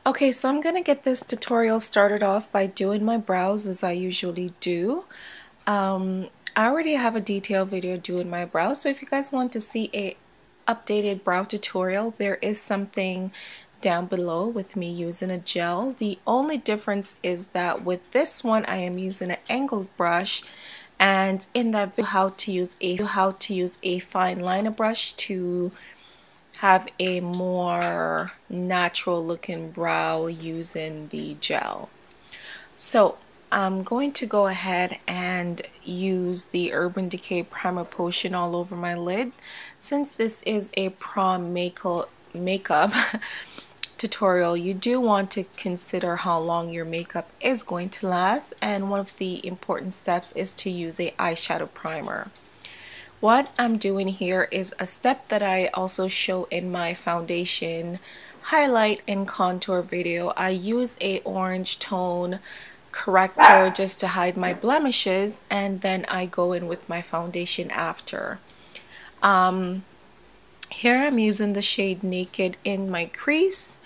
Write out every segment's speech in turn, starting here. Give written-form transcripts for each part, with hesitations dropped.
Okay, so I'm gonna get this tutorial started off by doing my brows as I usually do. I already have a detailed video doing my brows, so if you guys want to see a updated brow tutorial, there is something down below with me using a gel. The only difference is that with this one I am using an angled brush, and in that video how to use a fine liner brush to have a more natural looking brow using the gel. So I'm going to go ahead and use the Urban Decay Primer Potion all over my lid. Since this is a prom makeup tutorial, you do want to consider how long your makeup is going to last, and one of the important steps is to use a eyeshadow primer. What I'm doing here is a step that I also show in my foundation highlight and contour video. I use a orange tone corrector just to hide my blemishes, and then I go in with my foundation after. Here I'm using the shade Naked in my crease.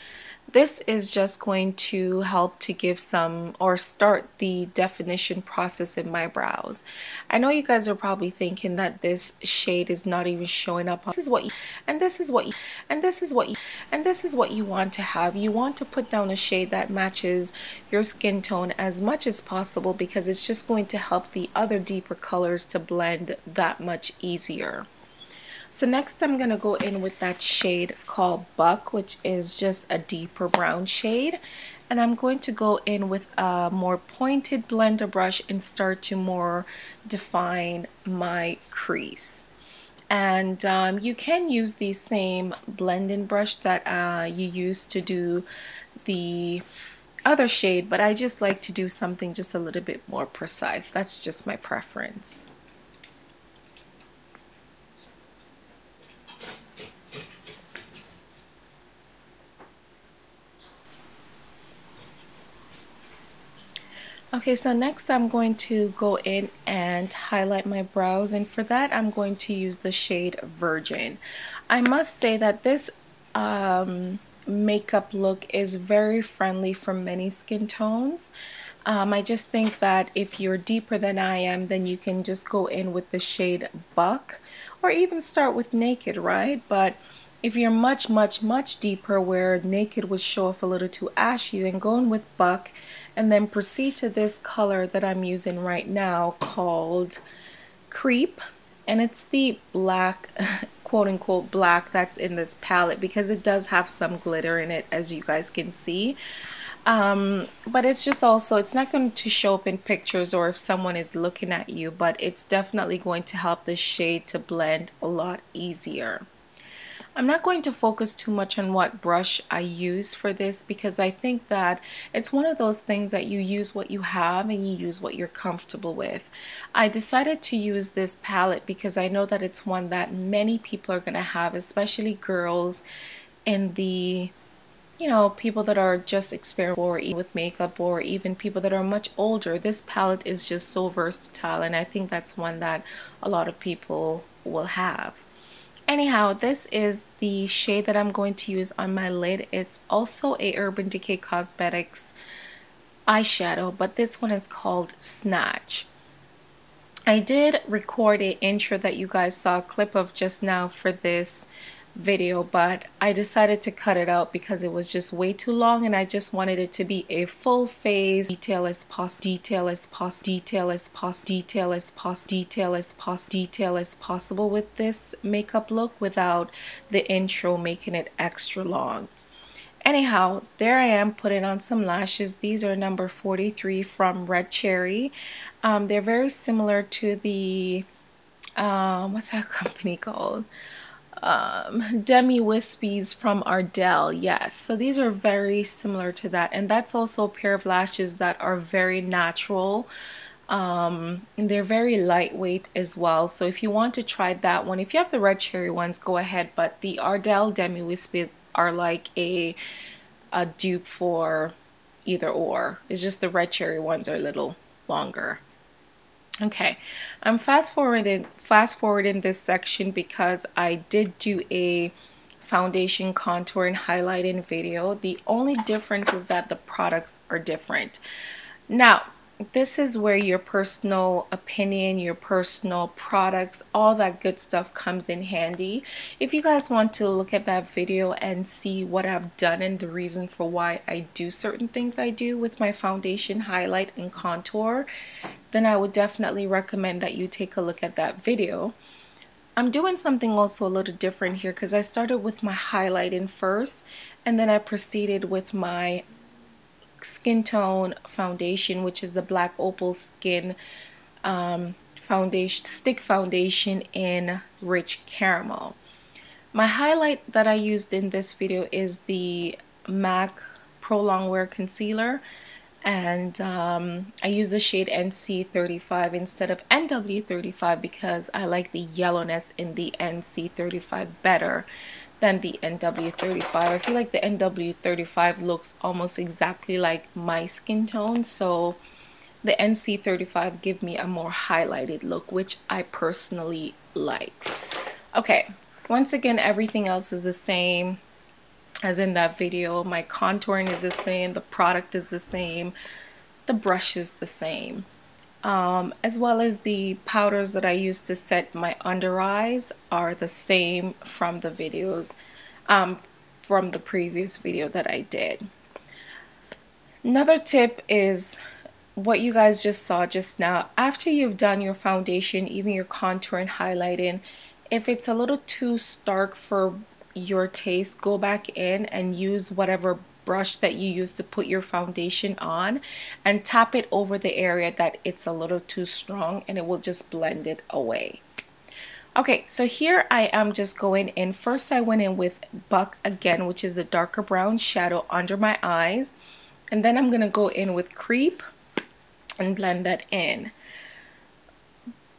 This is just going to help to give some or start the definition process in my brows. I know you guys are probably thinking that this shade is not even showing up. This is what you want to have. You want to put down a shade that matches your skin tone as much as possible, because it's just going to help the other deeper colors to blend that much easier. So next I'm going to go in with that shade called Buck, which is just a deeper brown shade. And I'm going to go in with a more pointed blender brush and start to more define my crease. And you can use the same blending brush that you used to do the other shade, but I just like to do something just a little bit more precise. That's just my preference. Okay, so next I'm going to go in and highlight my brows, and for that I'm going to use the shade Virgin. I must say that this makeup look is very friendly for many skin tones. I just think that if you're deeper than I am, then you can just go in with the shade Buck, or even start with Naked, right? But if you're much deeper, where Naked would show off a little too ashy, then go in with Buck, and then proceed to this color that I'm using right now called Creep, and it's the black quote-unquote black that's in this palette, because it does have some glitter in it, as you guys can see. But it's just also, it's not going to show up in pictures or if someone is looking at you, but it's definitely going to help the shade to blend a lot easier. I'm not going to focus too much on what brush I use for this, because I think that it's one of those things that you use what you have and you use what you're comfortable with. I decided to use this palette because I know that it's one that many people are going to have, especially girls in the, you know, people that are just experimenting with makeup, or even people that are much older. This palette is just so versatile, and I think that's one that a lot of people will have. Anyhow, this is the shade that I'm going to use on my lid. It's also a Urban Decay Cosmetics eyeshadow, but this one is called Snatched. I did record an intro that you guys saw a clip of just now for this video, but I decided to cut it out because it was just way too long, and I just wanted it to be a full face detail as possible with this makeup look, without the intro making it extra long. Anyhow, there I am putting on some lashes. These are number 43 from Red Cherry. They're very similar to the what's that company called? Demi Wispies from Ardell. Yes, so these are very similar to that, and that's also a pair of lashes that are very natural. And they're very lightweight as well, so if you want to try that one, if you have the Red Cherry ones, go ahead, but the Ardell Demi Wispies are like a dupe for either or. It's just the Red Cherry ones are a little longer. Okay, I'm fast forwarding this section because I did do a foundation, contour, and highlighting video. The only difference is that the products are different. Now, this is where your personal opinion, your personal products, all that good stuff comes in handy. If you guys want to look at that video and see what I've done and the reason for why I do certain things I do with my foundation, highlight, and contour, then I would definitely recommend that you take a look at that video. I'm doing something also a little different here because I started with my highlighting first, and then I proceeded with my skin tone foundation, which is the black opal skin foundation, stick foundation in rich caramel. My highlight that I used in this video is the MAC Pro Longwear concealer, and I use the shade NC35 instead of NW35 because I like the yellowness in the NC35 better than the NW35. I feel like the NW35 looks almost exactly like my skin tone, so the NC35 give me a more highlighted look, which I personally like. Okay, once again, everything else is the same as in that video. My contouring is the same, the product is the same, the brush is the same. As well as the powders that I use to set my under eyes are the same from the videos, from the previous video that I did. Another tip is what you guys just saw just now. After you've done your foundation, even your contour and highlighting, if it's a little too stark for your taste, go back in and use whatever brush that you use to put your foundation on and tap it over the area that it's a little too strong, and it will just blend it away. Okay, so here I am just going in. First I went in with Buck again, which is a darker brown shadow under my eyes, and then I'm gonna go in with Creep and blend that in.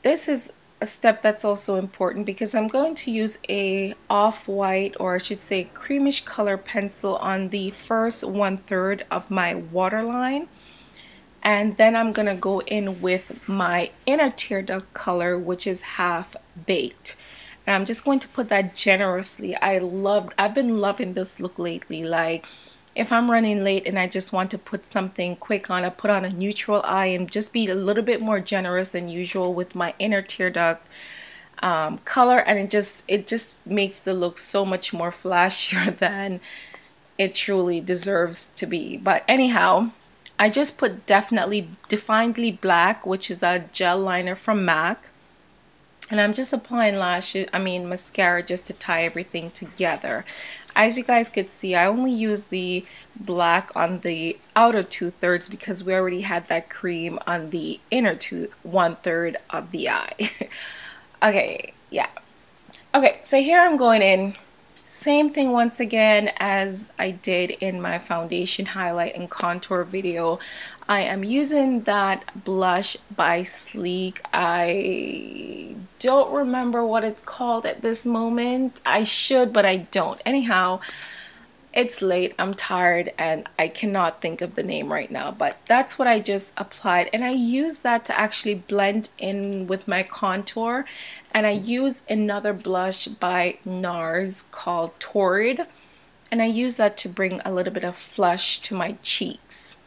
This is a step that's also important because I'm going to use a off-white, or I should say creamish color pencil on the first 1/3 of my waterline, and then I'm gonna go in with my inner tear duct color, which is Half Baked, and I'm just going to put that generously. I've been loving this look lately. Like, if I'm running late and I just want to put something quick on, I put on a neutral eye and just be a little bit more generous than usual with my inner tear duct color, and it just makes the look so much more flashier than it truly deserves to be. But anyhow, I just put Definedly Black, which is a gel liner from MAC, and I'm just applying mascara just to tie everything together. As you guys could see, I only use the black on the outer 2/3 because we already had that cream on the inner 1/3 of the eye. Okay, yeah. Okay, so here I'm going in. Same thing once again as I did in my foundation, highlight, and contour video. I am using that blush by Sleek. I don't remember what it's called at this moment. I should, but I don't. Anyhow, it's late, I'm tired, and I cannot think of the name right now, but that's what I just applied, and I use that to actually blend in with my contour. And I use another blush by NARS called Torrid, and I use that to bring a little bit of flush to my cheeks.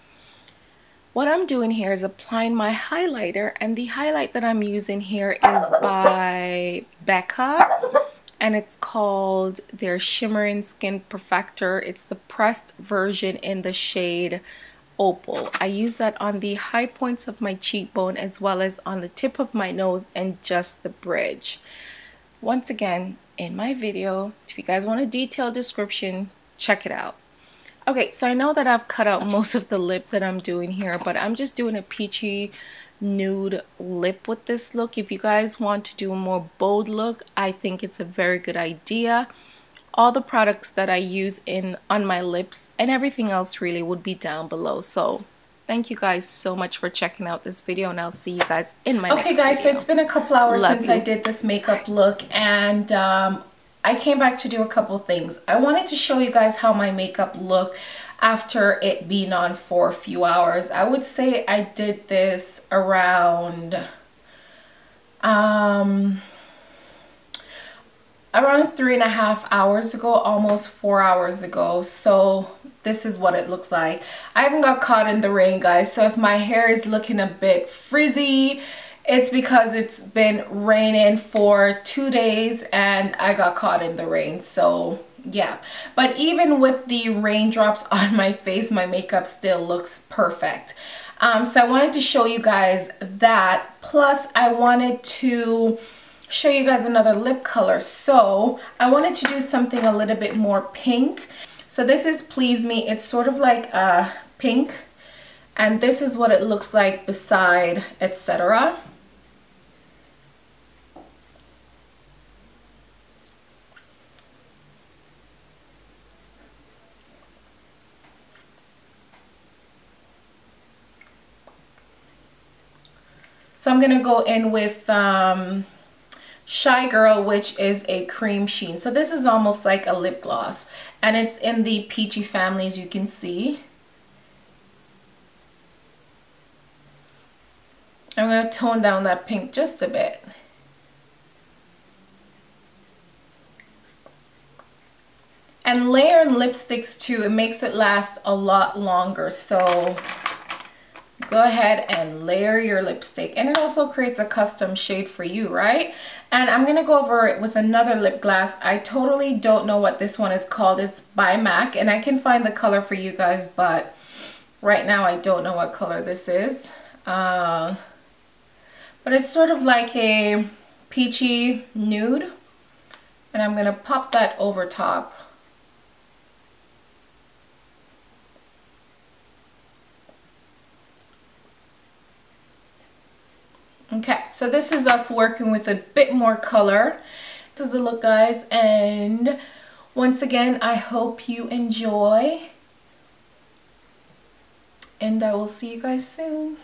What I'm doing here is applying my highlighter, and the highlight that I'm using here is by Becca, and it's called their Shimmering Skin Perfector. It's the pressed version in the shade Opal. I use that on the high points of my cheekbone as well as on the tip of my nose and just the bridge. Once again, in my video, if you guys want a detailed description, check it out. Okay, so I know that I've cut out most of the lip that I'm doing here, but I'm just doing a peachy nude lip with this look. If you guys want to do a more bold look, I think it's a very good idea. All the products that I use on my lips and everything else really would be down below. So thank you guys so much for checking out this video, and I'll see you guys in my next video. Okay guys, so it's been a couple hours since I did this makeup look, and I came back to do a couple things. I wanted to show you guys how my makeup looked after it being on for a few hours. I would say I did this around around 3.5 hours ago, almost 4 hours ago. So this is what it looks like. I haven't got caught in the rain, guys, so if my hair is looking a bit frizzy, it's because it's been raining for 2 days and I got caught in the rain. So yeah, but even with the raindrops on my face, my makeup still looks perfect. So I wanted to show you guys that. Plus I wanted to show you guys another lip color. So I wanted to do something a little bit more pink. So this is Please Me. It's sort of like a pink, and this is what it looks like beside Etcetera. So I'm gonna go in with Shy Girl, which is a cream sheen. So this is almost like a lip gloss, and it's in the peachy family, as you can see. I'm going to tone down that pink just a bit. And layering lipsticks too, it makes it last a lot longer. So go ahead and layer your lipstick, and it also creates a custom shade for you, right? And I'm gonna go over it with another lip gloss. I totally don't know what this one is called. It's by MAC, and I can find the color for you guys, but right now I don't know what color this is. But it's sort of like a peachy nude, and I'm gonna pop that over top. Okay, so this is us working with a bit more color. This is the look, guys, and once again, I hope you enjoy, and I will see you guys soon.